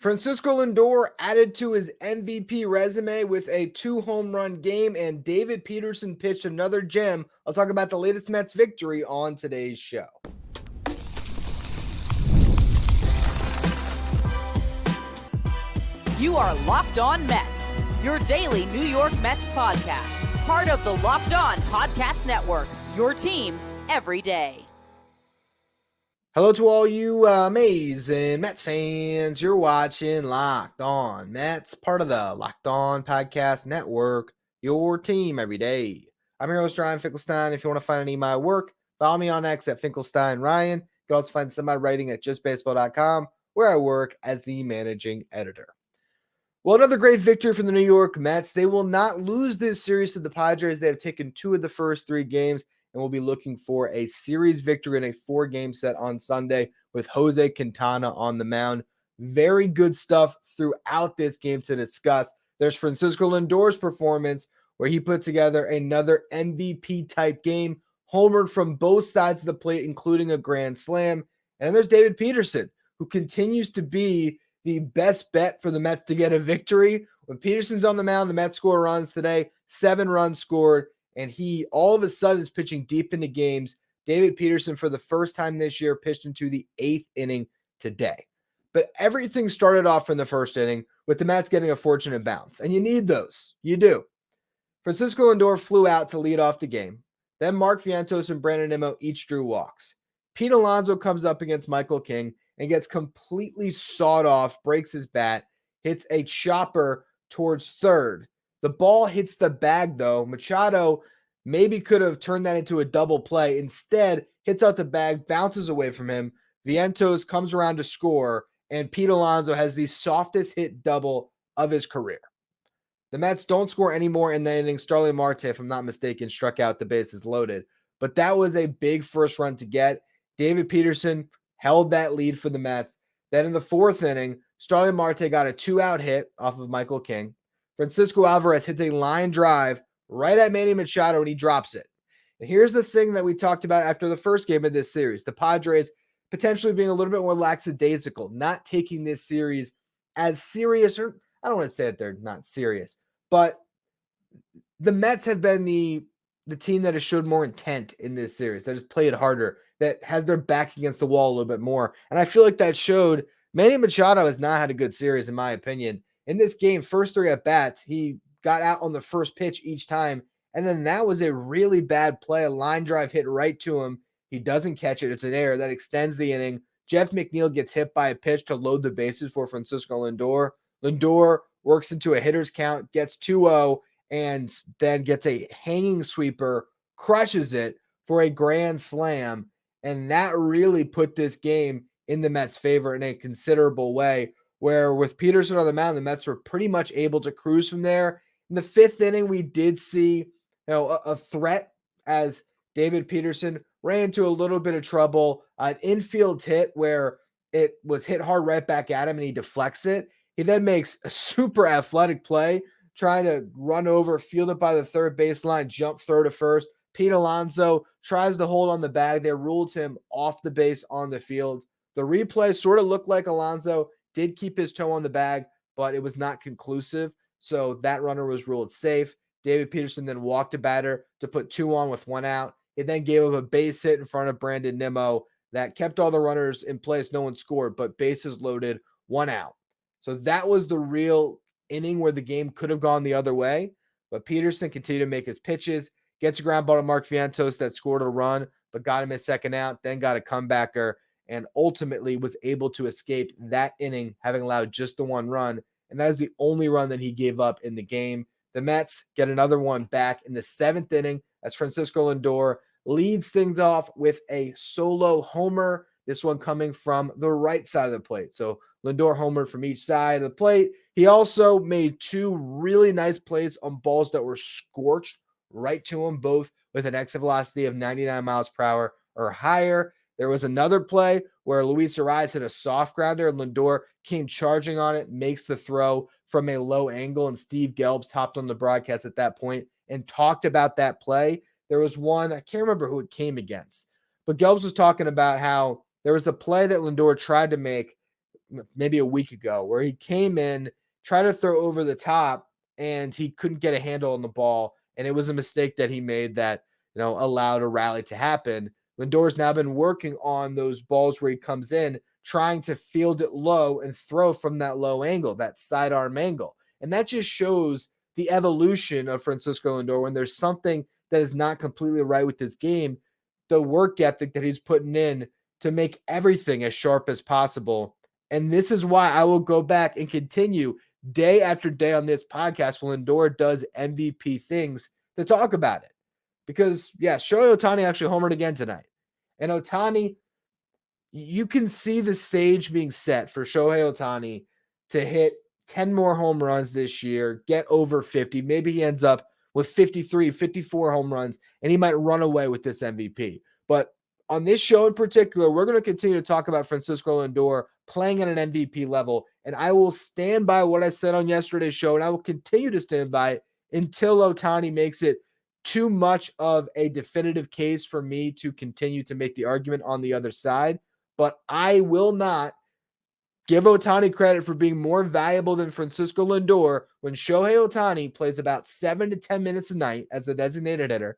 Francisco Lindor added to his MVP resume with a 2-home run game, and David Peterson pitched another gem. I'll talk about the latest Mets victory on today's show. You are Locked On Mets, your daily New York Mets podcast. Part of the Locked On Podcast Network, your team every day. Hello to all you amazing Mets fans. You're watching Locked On Mets, part of the Locked On Podcast Network, your team every day. I'm your host, Ryan Finkelstein. If you want to find any of my work, follow me on X at Finkelstein Ryan. You can also find some of my writing at justbaseball.com, where I work as the managing editor. Well, another great victory for the New York Mets. They will not lose this series to the Padres. They have taken 2 of the first 3 games and will be looking for a series victory in a 4-game set on Sunday with Jose Quintana on the mound. Very good stuff throughout this game to discuss. There's Francisco Lindor's performance, where he put together another MVP-type game, homered from both sides of the plate, including a grand slam. And then there's David Peterson, who continues to be the best bet for the Mets to get a victory. When Peterson's on the mound, the Mets score runs today, 7 runs scored, and he all of a sudden is pitching deep into games. David Peterson, for the first time this year, pitched into the 8th inning today. But everything started off in the first inning with the Mets getting a fortunate bounce, and you need those. You do. Francisco Lindor flew out to lead off the game. Then Mark Vientos and Brandon Nimmo each drew walks. Pete Alonso comes up against Michael King and gets completely sawed off, breaks his bat, hits a chopper towards third. The ball hits the bag, though. Machado maybe could have turned that into a double play. Instead, hits out the bag, bounces away from him. Vientos comes around to score, and Pete Alonso has the softest hit double of his career. The Mets don't score anymore in the inning. Starling Marte, if I'm not mistaken, struck out, the bases loaded. But that was a big first run to get. David Peterson held that lead for the Mets. Then in the 4th inning, Starling Marte got a 2-out hit off of Michael King. Francisco Alvarez hits a line drive right at Manny Machado, and he drops it. And here's the thing that we talked about after the first game of this series. The Padres potentially being a little bit more lackadaisical, not taking this series as serious. Or I don't want to say that they're not serious, but the Mets have been the team that has showed more intent in this series, that has played harder, that has their back against the wall a little bit more. And I feel like that showed. Manny Machado has not had a good series, in my opinion. In this game, first 3 at-bats, he got out on the first pitch each time, and then that was a really bad play, a line drive hit right to him. He doesn't catch it. It's an error that extends the inning. Jeff McNeil gets hit by a pitch to load the bases for Francisco Lindor. Lindor works into a hitter's count, gets 2-0, and then gets a hanging sweeper, crushes it for a grand slam, and that really put this game in the Mets' favor in a considerable way, where with Peterson on the mound, the Mets were pretty much able to cruise from there. In the 5th inning, we did see a threat as David Peterson ran into a little bit of trouble. An infield hit where it was hit hard right back at him, and he deflects it. He then makes a super athletic play, trying to run over, field it by the third baseline, jump throw to first. Pete Alonso tries to hold on the bag. They ruled him off the base on the field. The replay sort of looked like Alonso did keep his toe on the bag, but it was not conclusive. So that runner was ruled safe. David Peterson then walked a batter to put 2 on with 1 out. It then gave up a base hit in front of Brandon Nimmo that kept all the runners in place. No one scored, but bases loaded, 1 out. So that was the real inning where the game could have gone the other way. But Peterson continued to make his pitches, gets a ground ball to Mark Vientos that scored a run, but got him his second out, then got a comebacker, and ultimately was able to escape that inning, having allowed just the 1 run. And that is the only run that he gave up in the game. The Mets get another one back in the 7th inning as Francisco Lindor leads things off with a solo homer, this one coming from the right side of the plate. So Lindor homered from each side of the plate. He also made 2 really nice plays on balls that were scorched right to him, both with an exit velocity of 99 miles per hour or higher. There was another play where Luis Ariz hit a soft grounder and Lindor came charging on it, makes the throw from a low angle, and Steve Gelbs hopped on the broadcast at that point and talked about that play. There was one, I can't remember who it came against, but Gelbs was talking about how there was a play that Lindor tried to make maybe a week ago, where he came in, tried to throw over the top, and he couldn't get a handle on the ball. And it was a mistake that he made that, allowed a rally to happen. Lindor's now been working on those balls where he comes in, trying to field it low and throw from that low angle, that sidearm angle. And that just shows the evolution of Francisco Lindor. When there's something that is not completely right with his game, the work ethic that he's putting in to make everything as sharp as possible. And this is why I will go back and continue day after day on this podcast when Lindor does MVP things to talk about it. Because, yeah, Shohei Ohtani actually homered again tonight. And Ohtani, you can see the stage being set for Shohei Ohtani to hit 10 more home runs this year, get over 50. Maybe he ends up with 53, 54 home runs, and he might run away with this MVP. But on this show in particular, we're going to continue to talk about Francisco Lindor playing at an MVP level, and I will stand by what I said on yesterday's show, and I will continue to stand by it until Ohtani makes it too much of a definitive case for me to continue to make the argument on the other side. But I will not give Ohtani credit for being more valuable than Francisco Lindor when Shohei Ohtani plays about 7 to 10 minutes a night as the designated hitter.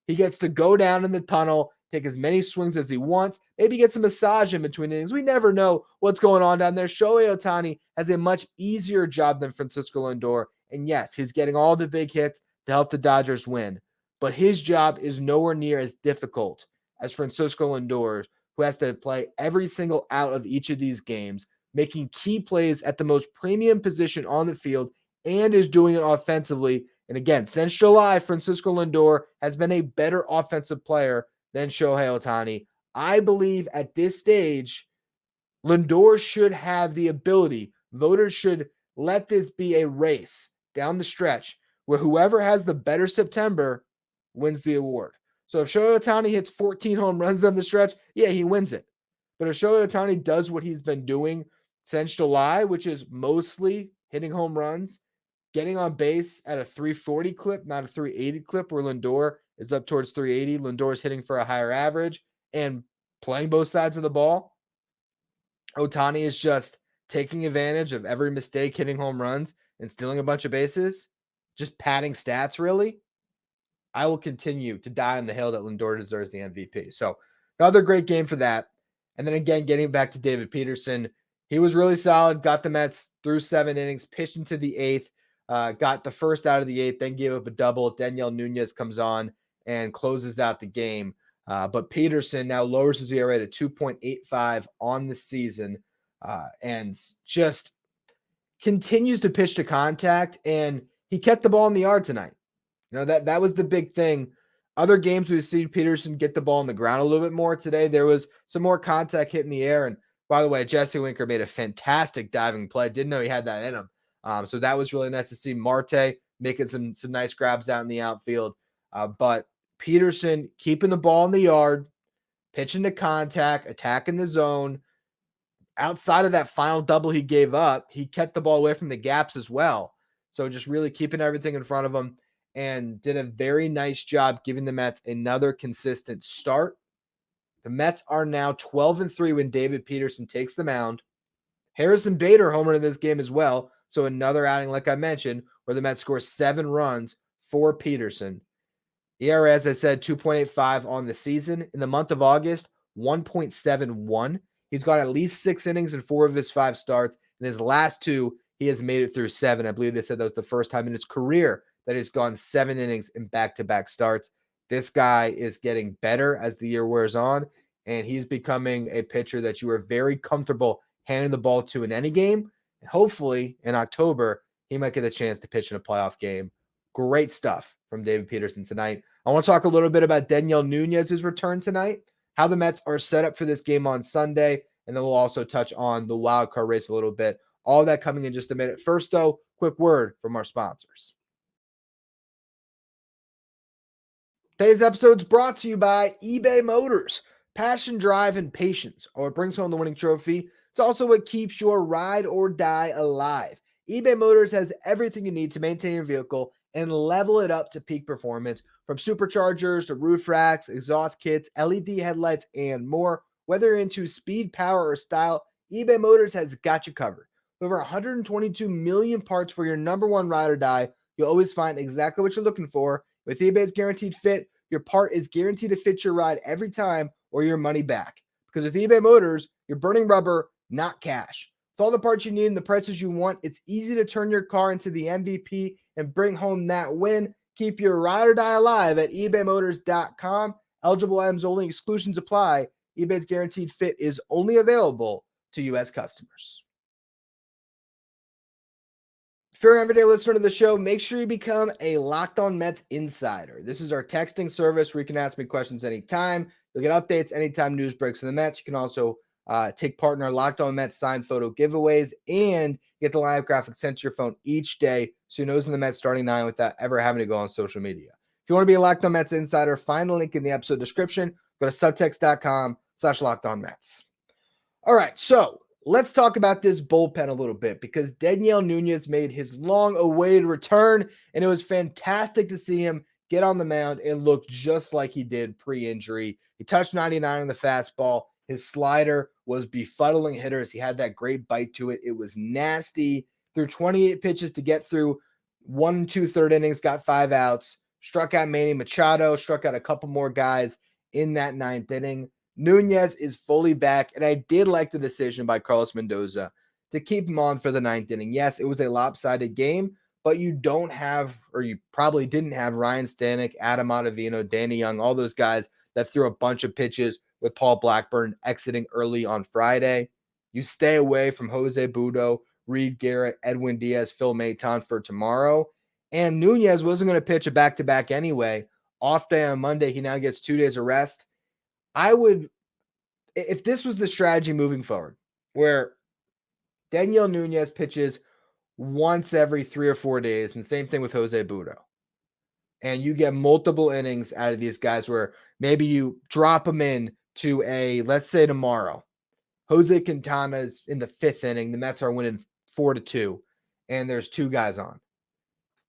He gets to go down in the tunnel, take as many swings as he wants, maybe get some massage in between innings. We never know what's going on down there. Shohei Ohtani has a much easier job than Francisco Lindor. And yes, he's getting all the big hits to help the Dodgers win. But his job is nowhere near as difficult as Francisco Lindor's, who has to play every single out of each of these games, making key plays at the most premium position on the field, and is doing it offensively. And again, since July, Francisco Lindor has been a better offensive player than Shohei Ohtani. I believe at this stage, Lindor should have the ability. Voters should let this be a race down the stretch where whoever has the better September wins the award. So if Shohei Ohtani hits 14 home runs down the stretch, yeah, he wins it. But if Shohei Ohtani does what he's been doing since July, which is mostly hitting home runs, getting on base at a 340 clip, not a 380 clip, where Lindor is up towards 380. Lindor is hitting for a higher average and playing both sides of the ball. Ohtani is just taking advantage of every mistake, hitting home runs and stealing a bunch of bases, just padding stats, really. I will continue to die on the hill that Lindor deserves the MVP. So another great game for that. And then again, getting back to David Peterson, he was really solid, got the Mets through 7 innings, pitched into the 8th, got the first out of the 8th, then gave up a double. Daniel Nunes comes on and closes out the game. But Peterson now lowers his ERA to 2.85 on the season and just continues to pitch to contact. And he kept the ball in the yard tonight. That was the big thing. Other games we've seen Peterson get the ball on the ground a little bit more. Today there was some more contact hit in the air. And by the way, Jesse Winker made a fantastic diving play. Didn't know he had that in him. So that was really nice to see. Marte making some nice grabs out in the outfield. But Peterson keeping the ball in the yard, pitching to contact, attacking the zone. Outside of that final double he gave up, he kept the ball away from the gaps as well. So just really keeping everything in front of him, and did a very nice job giving the Mets another consistent start. The Mets are now 12-3 when David Peterson takes the mound. Harrison Bader homered in this game as well. So another outing, like I mentioned, where the Mets score 7 runs for Peterson. ERA, as I said, 2.85 on the season. In the month of August, 1.71. He's got at least 6 innings in 4 of his 5 starts. In his last 2, he has made it through 7. I believe they said that was the first time in his career that he's gone 7 innings in back-to-back starts. This guy is getting better as the year wears on, and he's becoming a pitcher that you are very comfortable handing the ball to in any game. And hopefully, in October, he might get a chance to pitch in a playoff game. Great stuff from David Peterson tonight. I want to talk a little bit about Daniel Nunes' return tonight, how the Mets are set up for this game on Sunday, and then we'll also touch on the wild card race a little bit. All that coming in just a minute. First, though, quick word from our sponsors. Today's episode is brought to you by eBay Motors. Passion, drive, and patience are what brings home the winning trophy. It's also what keeps your ride or die alive. eBay Motors has everything you need to maintain your vehicle and level it up to peak performance, from superchargers to roof racks, exhaust kits, LED headlights, and more. Whether you're into speed, power, or style, eBay Motors has got you covered. With over 122 million parts for your number one ride or die, you'll always find exactly what you're looking for. With eBay's Guaranteed Fit, your part is guaranteed to fit your ride every time or your money back. Because with eBay Motors, you're burning rubber, not cash. With all the parts you need and the prices you want, it's easy to turn your car into the MVP and bring home that win. Keep your ride or die alive at ebaymotors.com. Eligible items only, exclusions apply. eBay's Guaranteed Fit is only available to U.S. customers. If you're an everyday listener to the show, make sure you become a Locked On Mets insider. This is our texting service where you can ask me questions anytime. You'll get updates anytime news breaks in the Mets. You can also take part in our Locked On Mets signed photo giveaways and get the live graphic sent to your phone each day so you know who's in the Mets starting nine without ever having to go on social media. If you want to be a Locked On Mets insider, find the link in the episode description. Go to subtext.com/LockedOnMets. All right, so let's talk about this bullpen a little bit because Daniel Nunes made his long-awaited return, and it was fantastic to see him get on the mound and look just like he did pre-injury. He touched 99 on the fastball. His slider was befuddling hitters. He had that great bite to it. It was nasty. Threw 28 pitches to get through 1 2/3 innings, got 5 outs, struck out Manny Machado, struck out a couple more guys in that 9th inning. Nunes is fully back, and I did like the decision by Carlos Mendoza to keep him on for the 9th inning. Yes, it was a lopsided game, but you don't have, or you probably didn't have Ryan Stanek, Adam Ottavino, Danny Young, all those guys that threw a bunch of pitches with Paul Blackburn exiting early on Friday. You stay away from Jose Budo, Reed Garrett, Edwin Diaz, Phil Maton for tomorrow. And Nunes wasn't going to pitch a back-to-back anyway. Off day on Monday, he now gets 2 days of rest. I would, if this was the strategy moving forward, where Daniel Nunes pitches once every 3 or 4 days, and same thing with Jose Budo, and you get multiple innings out of these guys where maybe you drop them in to a, let's say tomorrow, Jose Quintana is in the 5th inning, the Mets are winning 4-2, and there's 2 guys on.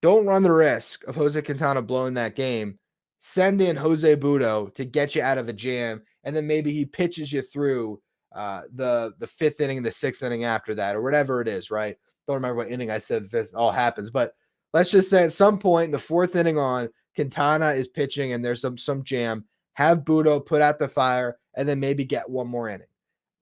Don't run the risk of Jose Quintana blowing that game. Send in Jose Budo to get you out of a jam, and then maybe he pitches you through the 5th inning, the 6th inning after that, or whatever it is, right? Don't remember what inning I said this all happens, but let's just say at some point in the 4th inning on, Quintana is pitching and there's some jam. Have Budo put out the fire, and then maybe get one more inning.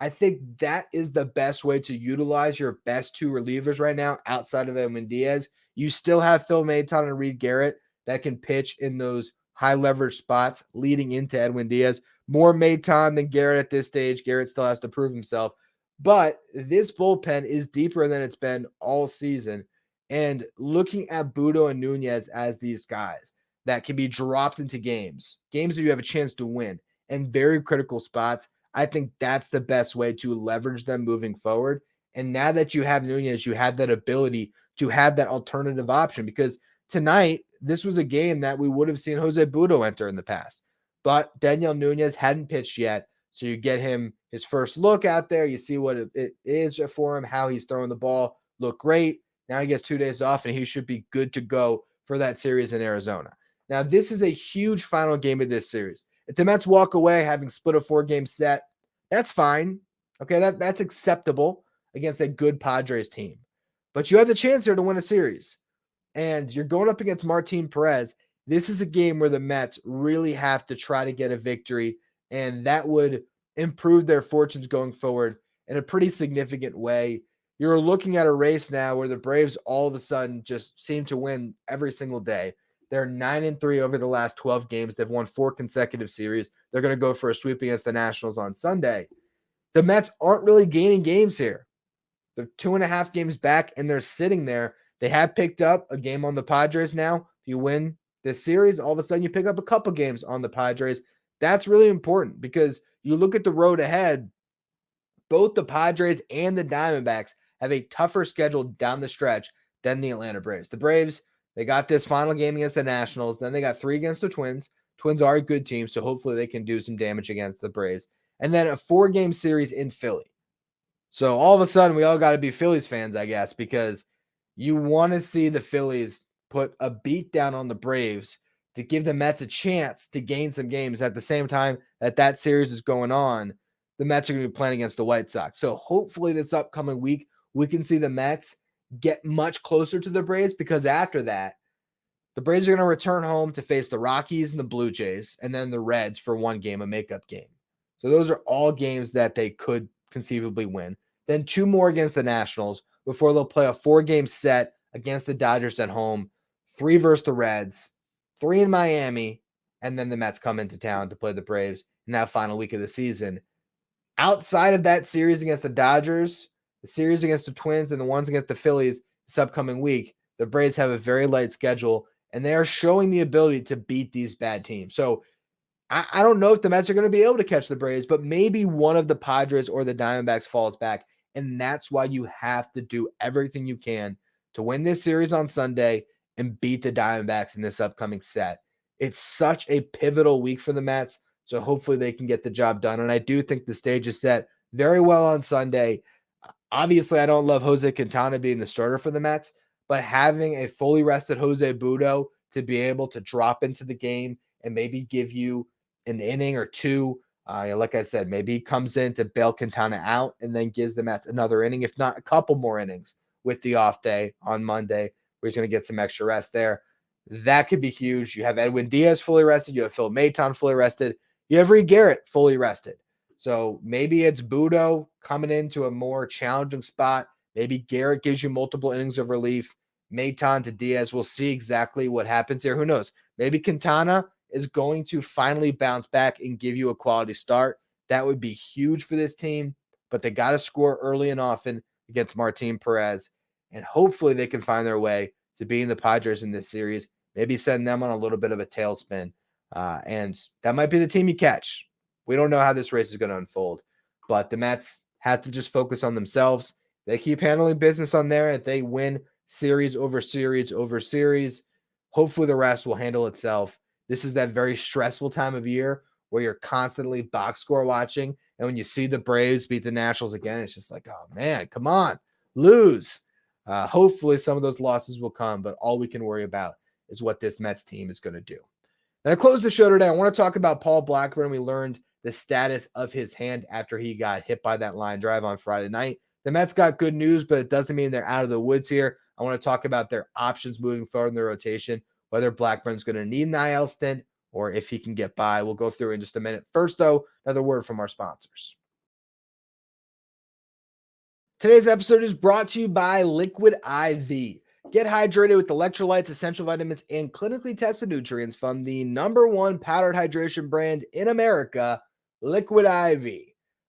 I think that is the best way to utilize your best 2 relievers right now outside of Edwin Diaz. You still have Phil Maton and Reed Garrett that can pitch in those high leverage spots leading into Edwin Diaz. More Maton than Garrett at this stage. Garrett still has to prove himself. But this bullpen is deeper than it's been all season. And looking at Budo and Nunes as these guys that can be dropped into games that you have a chance to win, in very critical spots, I think that's the best way to leverage them moving forward. And now that you have Nunes, you have that ability to have that alternative option, because tonight, this was a game that we would have seen Jose Budo enter in the past. But Daniel Nunes hadn't pitched yet, so you get him his first look out there. You see what it is for him, how he's throwing the ball. Look great. Now he gets 2 days off, and he should be good to go for that series in Arizona. Now, this is a huge final game of this series. If the Mets walk away having split a 4-game set, that's fine. Okay, that's acceptable against a good Padres team. But you have the chance here to win a series. And you're going up against Martin Perez. This is a game where the Mets really have to try to get a victory, and that would improve their fortunes going forward in a pretty significant way. You're looking at a race now where the Braves all of a sudden just seem to win every single day. They're 9-3 over the last 12 games. They've won 4 consecutive series. They're going to go for a sweep against the Nationals on Sunday. The Mets aren't really gaining games here. They're 2.5 games back, and they're sitting there. They have picked up a game on the Padres now. If you win this series, all of a sudden you pick up a couple games on the Padres. That's really important because you look at the road ahead, both the Padres and the Diamondbacks have a tougher schedule down the stretch than the Atlanta Braves. The Braves, they got this final game against the Nationals. Then they got 3 against the Twins. Twins are a good team, so hopefully they can do some damage against the Braves. And then a 4-game series in Philly. So all of a sudden we all got to be Phillies fans, I guess, because you want to see the Phillies put a beat down on the Braves to give the Mets a chance to gain some games at the same time that series is going on. the Mets are going to be playing against the White Sox. So hopefully this upcoming week, we can see the Mets get much closer to the Braves, because after that, the Braves are going to return home to face the Rockies and the Blue Jays, and then the Reds for one game, a makeup game. So those are all games that they could conceivably win. Then 2 more against the Nationals before they'll play a 4-game set against the Dodgers at home, 3 versus the Reds, 3 in Miami, and then the Mets come into town to play the Braves in that final week of the season. Outside of that series against the Dodgers, the series against the Twins, and the ones against the Phillies this upcoming week, the Braves have a very light schedule, and they are showing the ability to beat these bad teams. So I don't know if the Mets are going to be able to catch the Braves, but maybe one of the Padres or the Diamondbacks falls back. And that's why you have to do everything you can to win this series on Sunday and beat the Diamondbacks in this upcoming set. It's such a pivotal week for the Mets, so hopefully they can get the job done. And I do think the stage is set very well on Sunday. Obviously, I don't love Jose Quintana being the starter for the Mets, but having a fully rested Jose Budo to be able to drop into the game and maybe give you an inning or 2, like I said, maybe he comes in to bail Quintana out and then gives the Mets another inning, if not a couple more innings with the off day on Monday, where he's going to get some extra rest there. That could be huge. You have Edwin Diaz fully rested. You have Phil Maton fully rested. You have Reed Garrett fully rested. So maybe it's Budo coming into a more challenging spot. Maybe Garrett gives you multiple innings of relief. Maton to Diaz. We'll see exactly what happens here. Who knows? Maybe Quintana is going to finally bounce back and give you a quality start. That would be huge for this team, but they got to score early and often against Martin Perez, and hopefully they can find their way to beating the Padres in this series, maybe send them on a little bit of a tailspin, and that might be the team you catch. We don't know how this race is going to unfold, but the Mets have to just focus on themselves. They keep handling business on there, and they win series over series over series. Hopefully the rest will handle itself. This is that very stressful time of year where you're constantly box score watching. And when you see the Braves beat the Nationals again, it's just like, oh, man, come on, lose. Hopefully some of those losses will come, but all we can worry about is what this Mets team is going to do. And to close the show today, I want to talk about Paul Blackburn. We learned the status of his hand after he got hit by that line drive on Friday night. The Mets got good news, but it doesn't mean they're out of the woods here. I want to talk about their options moving forward in their rotation, whether Blackburn's going to need an IL stint or if he can get by. We'll go through in just a minute. First, though, another word from our sponsors. Today's episode is brought to you by Liquid IV. Get hydrated with electrolytes, essential vitamins, and clinically tested nutrients from the #1 powdered hydration brand in America, Liquid IV.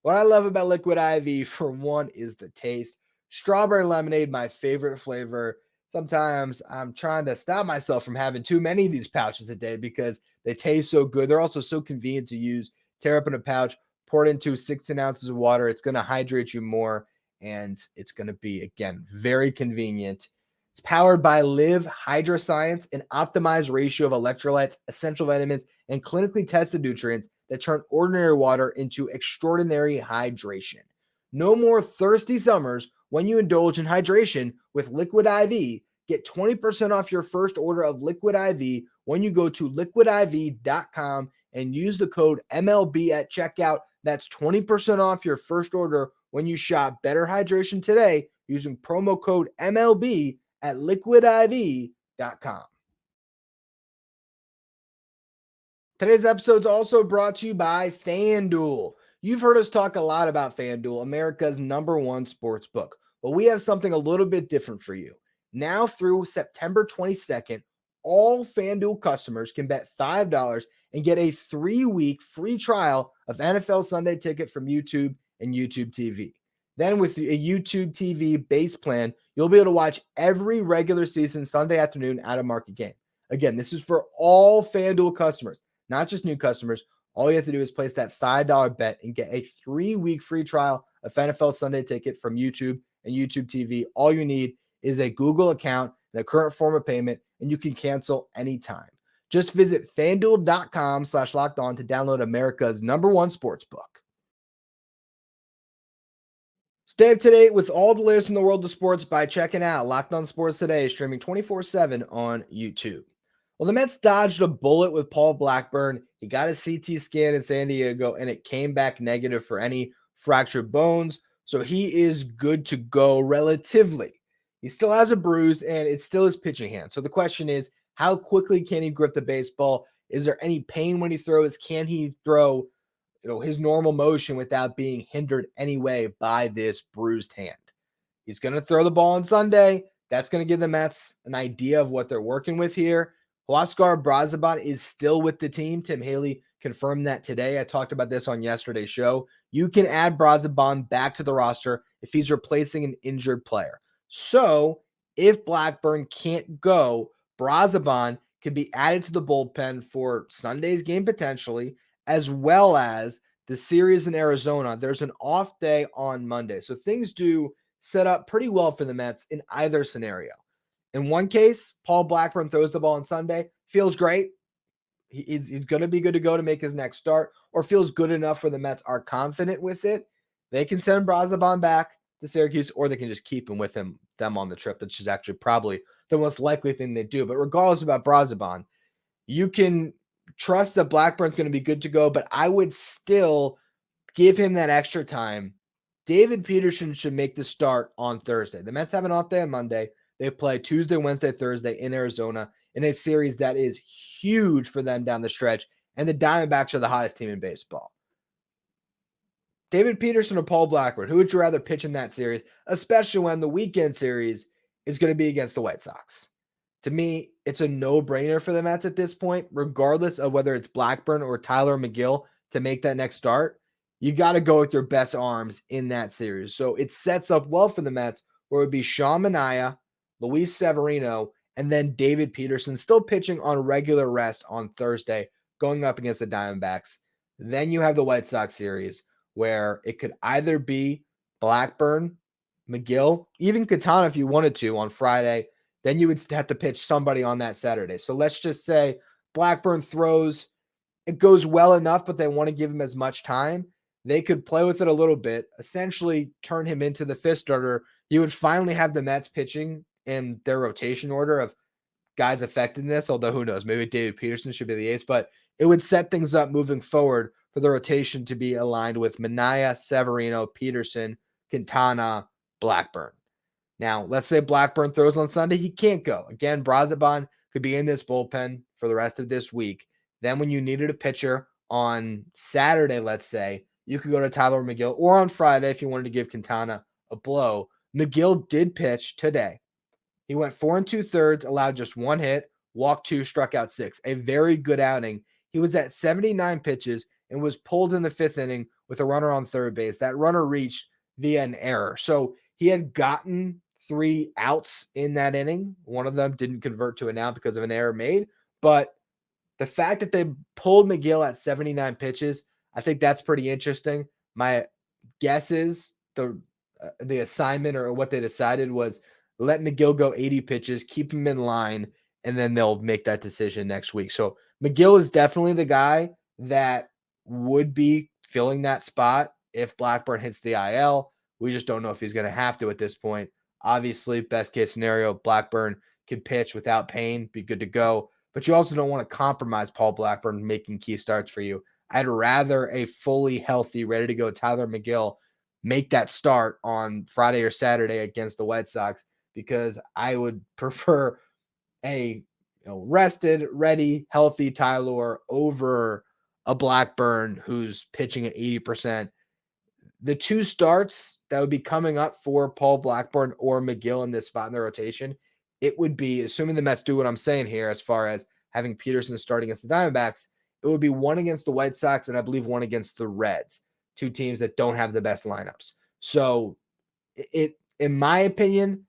What I love about Liquid IV, for one, is the taste. Strawberry lemonade, my favorite flavor. Sometimes I'm trying to stop myself from having too many of these pouches a day because they taste so good. They're also so convenient to use. Tear up in a pouch, pour it into 16 ounces of water. It's going to hydrate you more, and it's going to be, again, very convenient. It's powered by Live Hydroscience, an optimized ratio of electrolytes, essential vitamins, and clinically tested nutrients that turn ordinary water into extraordinary hydration. No more thirsty summers when you indulge in hydration with Liquid IV. Get 20% off your first order of Liquid IV when you go to liquidiv.com and use the code MLB at checkout. That's 20% off your first order when you shop Better Hydration today using promo code MLB at liquidiv.com. Today's episode is also brought to you by FanDuel. You've heard us talk a lot about FanDuel, America's #1 sports book. But we have something a little bit different for you. Now through September 22nd, all FanDuel customers can bet $5 and get a 3-week free trial of NFL Sunday Ticket from YouTube and YouTube TV. Then with a YouTube TV base plan, you'll be able to watch every regular season Sunday afternoon out-of-market game. Again, this is for all FanDuel customers, not just new customers. All you have to do is place that $5 bet and get a 3-week free trial of NFL Sunday Ticket from YouTube and YouTube TV. All you need is a Google account and a current form of payment, and you can cancel anytime. Just visit fanduel.com/lockedon to download America's #1 sports book. Stay up to date with all the latest in the world of sports by checking out Locked On Sports Today, streaming 24/7 on YouTube. Well, the Mets dodged a bullet with Paul Blackburn. He got a CT scan in San Diego, and it came back negative for any fractured bones. So he is good to go relatively. He still has a bruise and it's still his pitching hand. So the question is, how quickly can he grip the baseball? Is there any pain when he throws? Can he throw, his normal motion without being hindered anyway by this bruised hand? He's going to throw the ball on Sunday. That's going to give the Mets an idea of what they're working with here. Huascar Braziban is still with the team. Tim Haley confirmed that today. I talked about this on yesterday's show. You can add Braziban back to the roster if he's replacing an injured player. So if Blackburn can't go, Braziban could be added to the bullpen for Sunday's game potentially, as well as the series in Arizona. There's an off day on Monday. So things do set up pretty well for the Mets in either scenario. In one case, Paul Blackburn throws the ball on Sunday, feels great. He's going to be good to go to make his next start, or feels good enough where the Mets are confident with it. They can send Braziban back to Syracuse, or they can just keep him with them on the trip, which is actually probably the most likely thing they do. But regardless about Braziban, you can trust that Blackburn's going to be good to go, but I would still give him that extra time. David Peterson should make the start on Thursday. The Mets have an off day on Monday. They play Tuesday, Wednesday, Thursday in Arizona in a series that is huge for them down the stretch, and the Diamondbacks are the hottest team in baseball. David Peterson or Paul Blackburn, who would you rather pitch in that series, especially when the weekend series is going to be against the White Sox? To me, it's a no-brainer for the Mets at this point, regardless of whether it's Blackburn or Tyler McGill to make that next start. You got to go with your best arms in that series. So it sets up well for the Mets, where it would be Sean Manaea, Luis Severino, and then David Peterson still pitching on regular rest on Thursday, going up against the Diamondbacks. Then you have the White Sox series, where it could either be Blackburn, McGill, even Katana if you wanted to on Friday. Then you would have to pitch somebody on that Saturday. So let's just say Blackburn throws, it goes well enough, but they want to give him as much time. They could play with it a little bit, essentially turn him into the fifth starter. You would finally have the Mets pitching in their rotation order of guys affected in this, although who knows, maybe David Peterson should be the ace, but it would set things up moving forward for the rotation to be aligned with Manaea, Severino, Peterson, Quintana, Blackburn. Now, let's say Blackburn throws on Sunday. He can't go. Again, Braziban could be in this bullpen for the rest of this week. Then when you needed a pitcher on Saturday, let's say, you could go to Tyler McGill, or on Friday if you wanted to give Quintana a blow. McGill did pitch today. He went 4 2/3, allowed just one hit, walked 2, struck out 6. A very good outing. He was at 79 pitches and was pulled in the 5th inning with a runner on third base. That runner reached via an error. So he had gotten 3 outs in that inning. One of them didn't convert to an out because of an error made. But the fact that they pulled McGill at 79 pitches, I think that's pretty interesting. My guess is the assignment or what they decided was let McGill go 80 pitches, keep him in line, and then they'll make that decision next week. So McGill is definitely the guy that would be filling that spot if Blackburn hits the IL. We just don't know if he's going to have to at this point. Obviously, best case scenario, Blackburn could pitch without pain, be good to go. But you also don't want to compromise Paul Blackburn making key starts for you. I'd rather a fully healthy, ready to go Tyler McGill make that start on Friday or Saturday against the White Sox, because I would prefer a rested, ready, healthy Tyler over a Blackburn who's pitching at 80%. The 2 starts that would be coming up for Paul Blackburn or McGill in this spot in the rotation, it would be, assuming the Mets do what I'm saying here as far as having Peterson starting against the Diamondbacks, it would be 1 against the White Sox and I believe 1 against the Reds, 2 teams that don't have the best lineups. So in my opinion,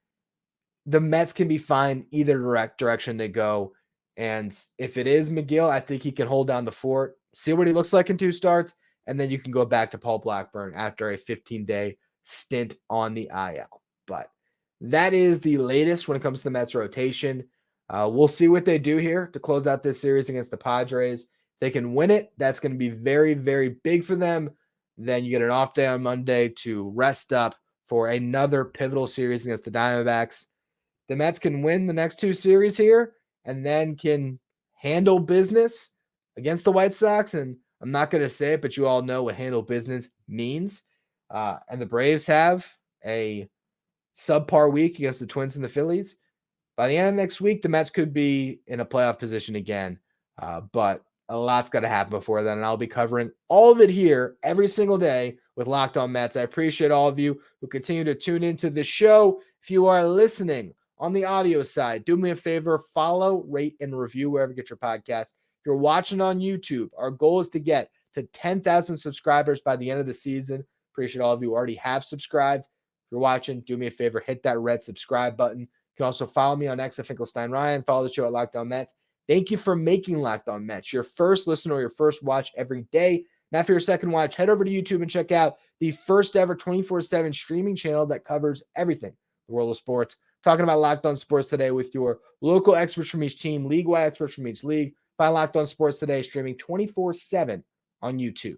the Mets can be fine either direction they go. And if it is McGill, I think he can hold down the fort, see what he looks like in 2 starts, and then you can go back to Paul Blackburn after a 15-day stint on the IL. But that is the latest when it comes to the Mets rotation. We'll see what they do here to close out this series against the Padres. If they can win it, that's going to be very, very big for them. Then you get an off day on Monday to rest up for another pivotal series against the Diamondbacks. The Mets can win the next 2 series here and then can handle business against the White Sox. And I'm not going to say it, but you all know what handle business means. and the Braves have a subpar week against the Twins and the Phillies, by the end of next week, the Mets could be in a playoff position again. But a lot's got to happen before then, and I'll be covering all of it here every single day with Locked On Mets. I appreciate all of you who continue to tune into the show. If you are listening on the audio side, do me a favor, follow, rate, and review wherever you get your podcast. If you're watching on YouTube, our goal is to get to 10,000 subscribers by the end of the season. Appreciate all of you who already have subscribed. If you're watching, do me a favor, hit that red subscribe button. You can also follow me on X at Finkelstein Ryan. Follow the show at Locked On Mets. Thank you for making Locked On Mets your first listen or your first watch every day. Now, for your second watch, head over to YouTube and check out the first ever 24/7 streaming channel that covers everything the world of sports. Talking about Locked On Sports today with your local experts from each team, league-wide experts from each league. Find Locked On Sports today streaming 24/7 on YouTube.